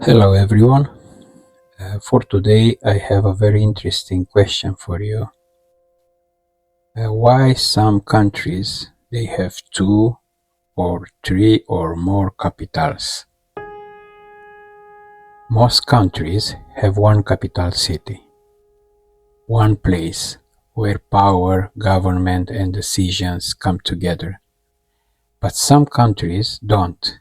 Hello everyone. For today, I have a very interesting question for you. Why some countries they have two or three or more capitals? Most countries have one capital city, one place where power, government, and decisions come together. But some countries don't.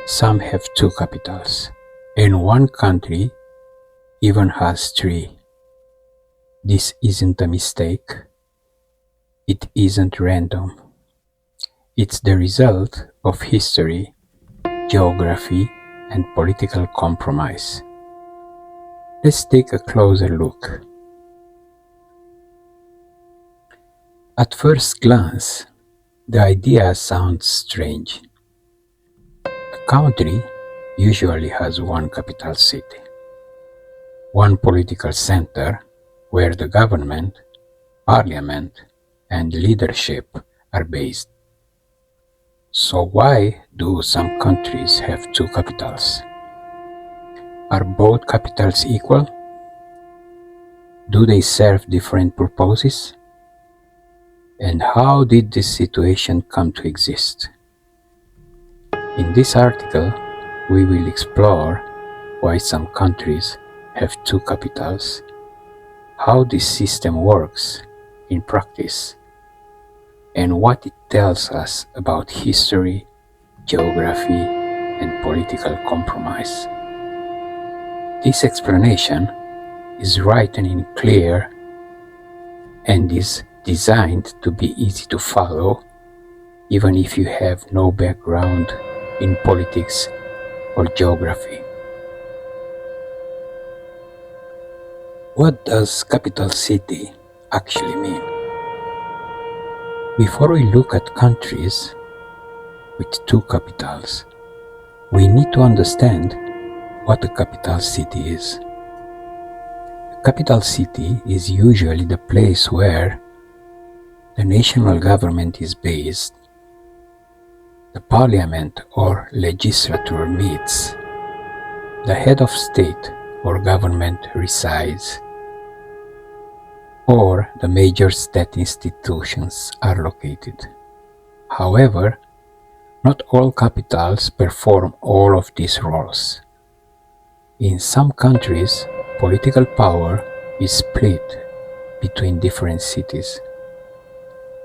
Some have two capitals, and one country even has three. This isn't a mistake. It isn't random. It's the result of history, geography, and political compromise. Let's take a closer look. At first glance, the idea sounds strange. A country usually has one capital city, one political center where the government, parliament, and leadership are based. So why do some countries have two capitals? Are both capitals equal? Do they serve different purposes? And how did this situation come to exist? In this article, we will explore why some countries have two capitals, how this system works in practice, and what it tells us about history, geography, and political compromise. This explanation is written in clear and is designed to be easy to follow, even if you have no background in politics or geography. What does capital city actually mean? Before we look at countries with two capitals, we need to understand what a capital city is. A capital city is usually the place where the national government is based, the parliament or legislature meets, the head of state or government resides, or the major state institutions are located. However, not all capitals perform all of these roles. In some countries, political power is split between different cities.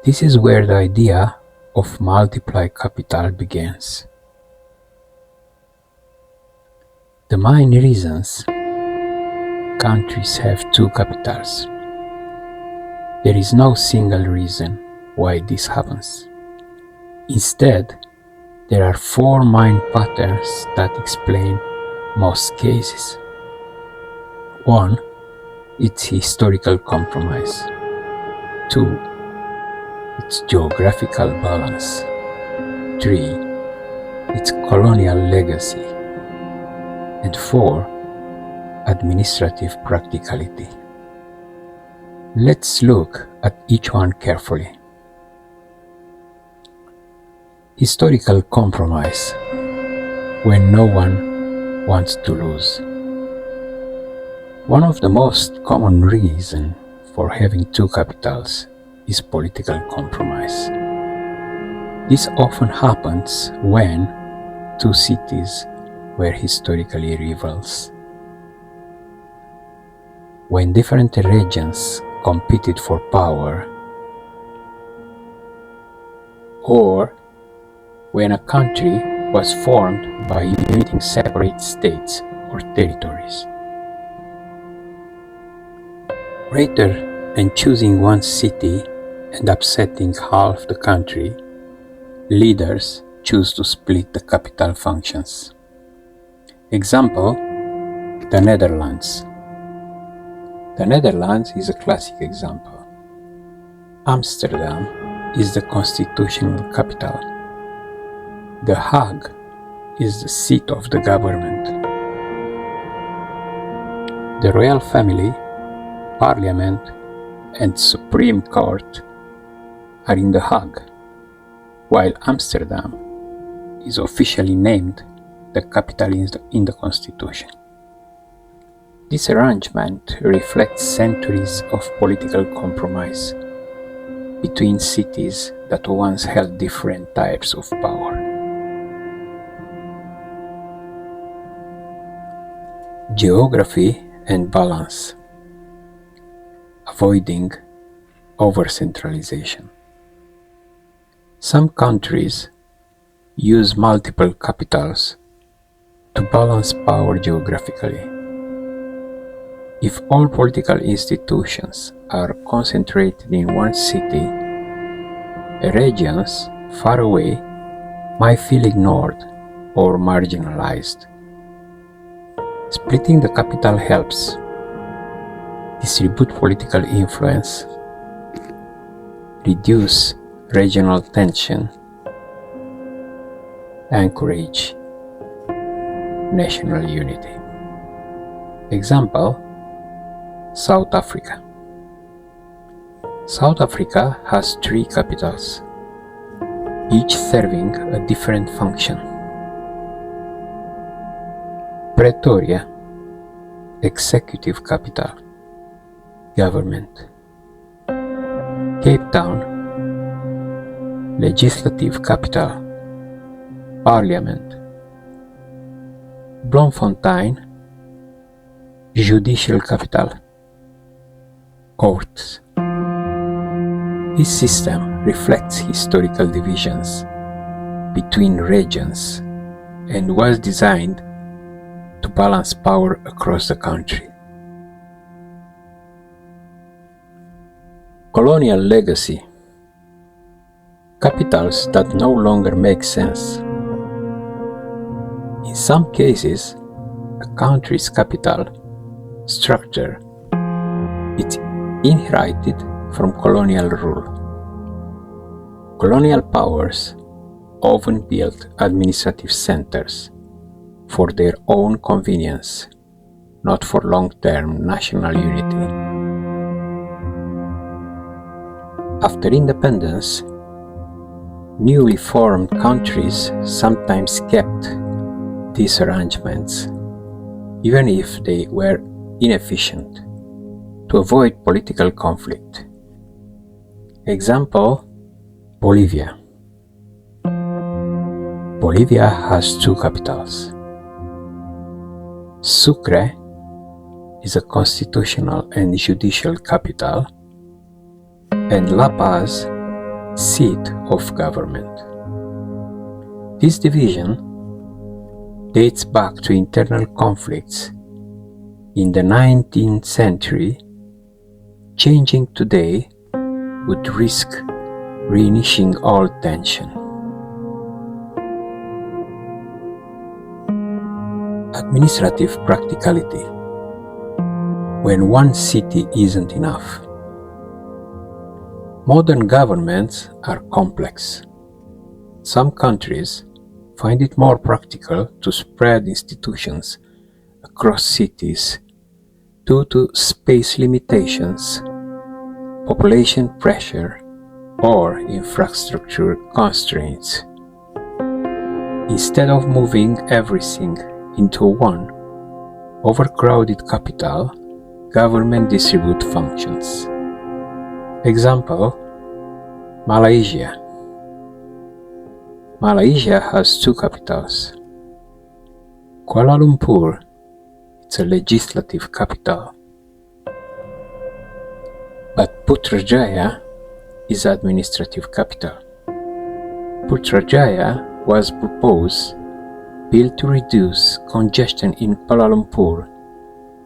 This is where the idea of multiple capital begins. The main reasons countries have two capitals. There is no single reason why this happens. Instead, there are four main patterns that explain most cases. 1. It's historical compromise. 2. It's geographical balance. 3. It's colonial legacy. And 4. Administrative practicality. Let's look at each one carefully. Historical compromise, when no one wants to lose. One of the most common reasons for having two capitals is political compromise. This often happens when two cities were historically rivals. When different regions competed for power, or when a country was formed by uniting separate states or territories. Rather than choosing one city and upsetting half the country, leaders choose to split the capital functions. Example, the Netherlands. The Netherlands is a classic example. Amsterdam is the constitutional capital. The Hague is the seat of the government. The royal family, parliament, and Supreme Court are in The Hague, while Amsterdam is officially named the capital in the constitution. This arrangement reflects centuries of political compromise between cities that once held different types of power. Geography and balance, avoiding over-centralization. Some countries use multiple capitals to balance power geographically. If all political institutions are concentrated in one city, regions far away might feel ignored or marginalized. Splitting the capital helps distribute political influence, reduce regional tension, encourage national unity. Example: South Africa. South Africa has 3 capitals, each serving a different function. Pretoria, executive capital, government. Cape Town, legislative capital, parliament. Bloemfontein, judicial capital, courts. This system reflects historical divisions between regions and was designed to balance power across the country. Colonial legacy. Capitals that no longer make sense. In some cases, a country's capital structure is inherited from colonial rule. Colonial powers often built administrative centers for their own convenience, not for long-term national unity. After independence, newly formed countries sometimes kept these arrangements, even if they were inefficient, to avoid political conflict. Example: Bolivia. Bolivia has 2 capitals. Sucre is a constitutional and judicial capital, and La Paz, seat of government. This division dates back to internal conflicts in the 19th century. Changing today would risk reinitiating all tension. Administrative practicality. When one city isn't enough. Modern governments are complex. Some countries find it more practical to spread institutions across cities due to space limitations, population pressure, or infrastructure constraints. Instead of moving everything into one overcrowded capital, government distribute functions. Example: Malaysia. Malaysia has 2 capitals. Kuala Lumpur, it's a legislative capital, but Putrajaya is administrative capital. Putrajaya was proposed, built to reduce congestion in Kuala Lumpur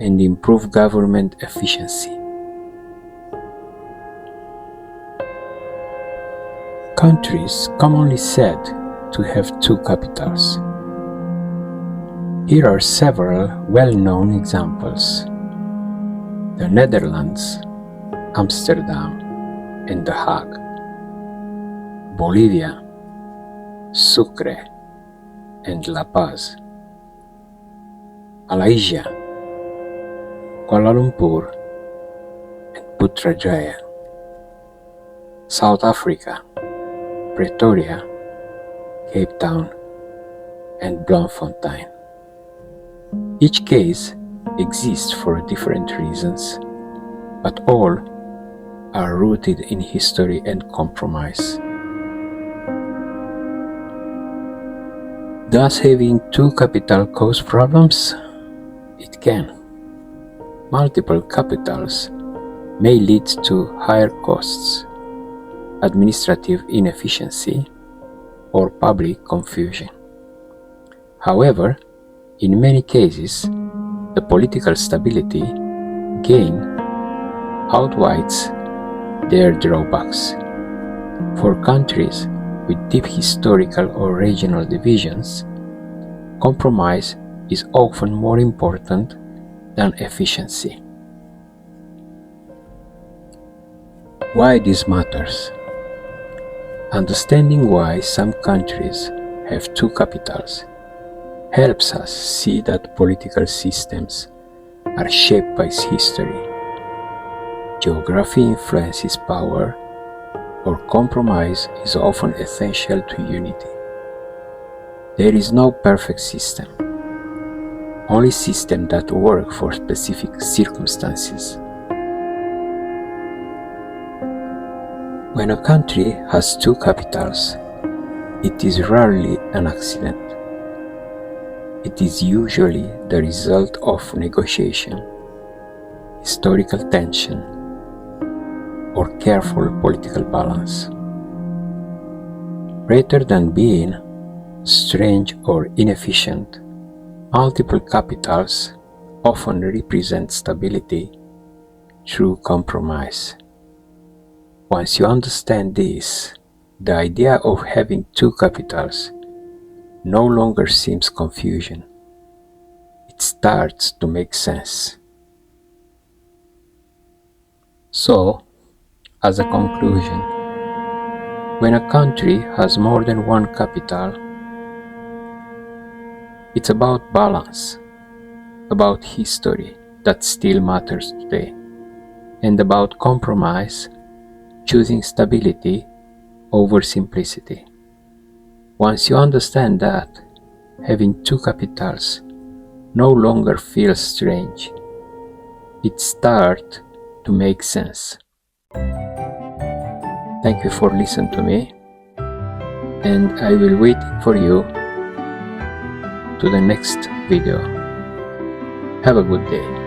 and improve government efficiency. Countries commonly said to have 2 capitals. Here are several well-known examples: the Netherlands, Amsterdam, and The Hague; Bolivia, Sucre, and La Paz; Malaysia, Kuala Lumpur, and Putrajaya; South Africa, Pretoria, Cape Town, and Bloemfontein. Each case exists for different reasons, but all are rooted in history and compromise. Does having two capitals cause problems? It can. Multiple capitals may lead to higher costs, administrative inefficiency, or public confusion. However, in many cases, the political stability gain outweighs their drawbacks. For countries with deep historical or regional divisions, compromise is often more important than efficiency. Why this matters? Understanding why some countries have two capitals helps us see that political systems are shaped by history. Geography influences power, or compromise is often essential to unity. There is no perfect system, only systems that work for specific circumstances. When a country has two capitals, it is rarely an accident. It is usually the result of negotiation, historical tension, or careful political balance. Rather than being strange or inefficient, multiple capitals often represent stability through compromise. Once you understand this, the idea of having two capitals no longer seems confusion. It starts to make sense. So, as a conclusion, when a country has more than one capital, it's about balance, about history that still matters today, and about compromise, choosing stability over simplicity. Once you understand that, having two capitals no longer feels strange. It starts to make sense. Thank you for listening to me, and I will wait for you to the next video. Have a good day.